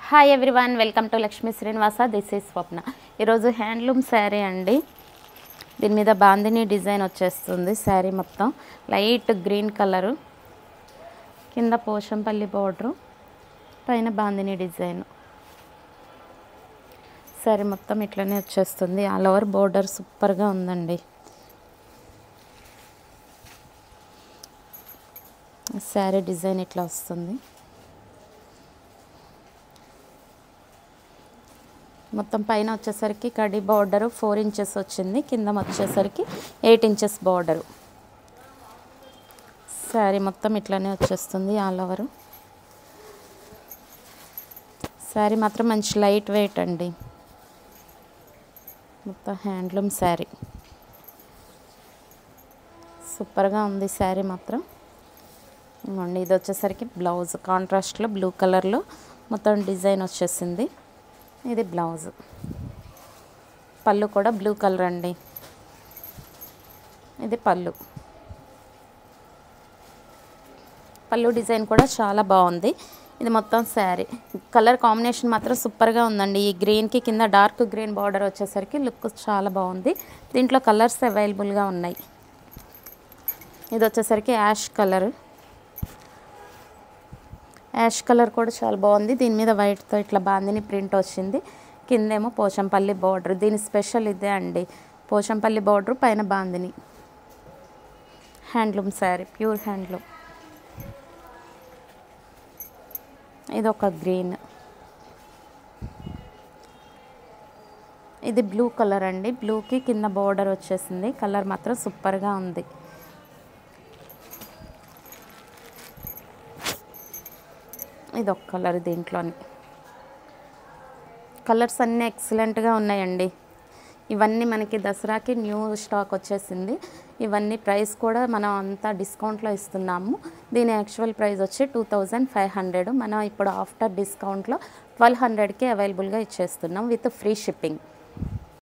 Hi everyone, welcome to Lakshmi Srinivasa. This is Swapna. ఈరోజు handloom sari అండి. దీని మీద బాందిని డిజైన్ వచ్చేస్తుంది. శారీ మొత్తం లైట్ గ్రీన్ కలరు, కింద పోచంపల్లి బోర్డరు, పైన బాందిని డిజైన్. శారీ మొత్తం ఇట్లనే వచ్చేస్తుంది. ఆల్ ఓవర్ బోర్డర్ సూపర్గా ఉందండి. శారీ డిజైన్ ఇట్లా వస్తుంది. మొత్తం పైన వచ్చేసరికి కడి బార్డరు 4 ఇంచెస్ వచ్చింది, కింద వచ్చేసరికి 8 ఇంచెస్ బార్డరు. శారీ మొత్తం ఇట్లానే వచ్చేస్తుంది ఆల్ ఓవరు. శారీ మాత్రం మంచి లైట్ వెయిట్ అండి. మొత్తం హ్యాండ్లూమ్ శారీ సూపర్గా ఉంది. శారీ మాత్రం ఇది వచ్చేసరికి బ్లౌజ్ కాంట్రాస్ట్లో బ్లూ కలర్లో మొత్తం డిజైన్ వచ్చేసింది. ఇది బ్లౌజ్. పళ్ళు కూడా బ్లూ కలర్ అండి. ఇది పళ్ళు. పళ్ళు డిజైన్ కూడా చాలా బాగుంది. ఇది మొత్తం శారీ కలర్ కాంబినేషన్ మాత్రం సూపర్గా ఉందండి. ఈ గ్రీన్కి కింద డార్క్ గ్రీన్ బార్డర్ వచ్చేసరికి లుక్ చాలా బాగుంది. దీంట్లో కలర్స్ అవైలబుల్గా ఉన్నాయి. ఇది వచ్చేసరికి యాష్ కలర్. యాష్ కలర్ కూడా చాలా బాగుంది. దీని మీద వైట్తో ఇట్లా బాందిని ప్రింట్ వచ్చింది. కిందేమో పోచంపల్లి బార్డర్. దీని స్పెషల్ ఇదే అండి, పోచంపల్లి బార్డర్ పైన bandhani. Handloom sari, pure handloom. ఇది ఒక గ్రీన్. ఇది బ్లూ కలర్ అండి. బ్లూకి కింద బార్డర్ వచ్చేసింది. కలర్ మాత్రం సూపర్గా ఉంది. ఇది ఒక కలర్. దీంట్లోని కలర్స్ అన్నీ ఎక్సలెంట్గా ఉన్నాయండి. ఇవన్నీ మనకి దసరాకి న్యూ స్టాక్ వచ్చేసింది. ఇవన్నీ ప్రైస్ కూడా మనం అంతా డిస్కౌంట్లో ఇస్తున్నాము. దీని యాక్చువల్ ప్రైస్ వచ్చి 2500. మనం ఇప్పుడు ఆఫ్టర్ డిస్కౌంట్లో 1200కి అవైలబుల్గా ఇచ్చేస్తున్నాం విత్ ఫ్రీ షిప్పింగ్.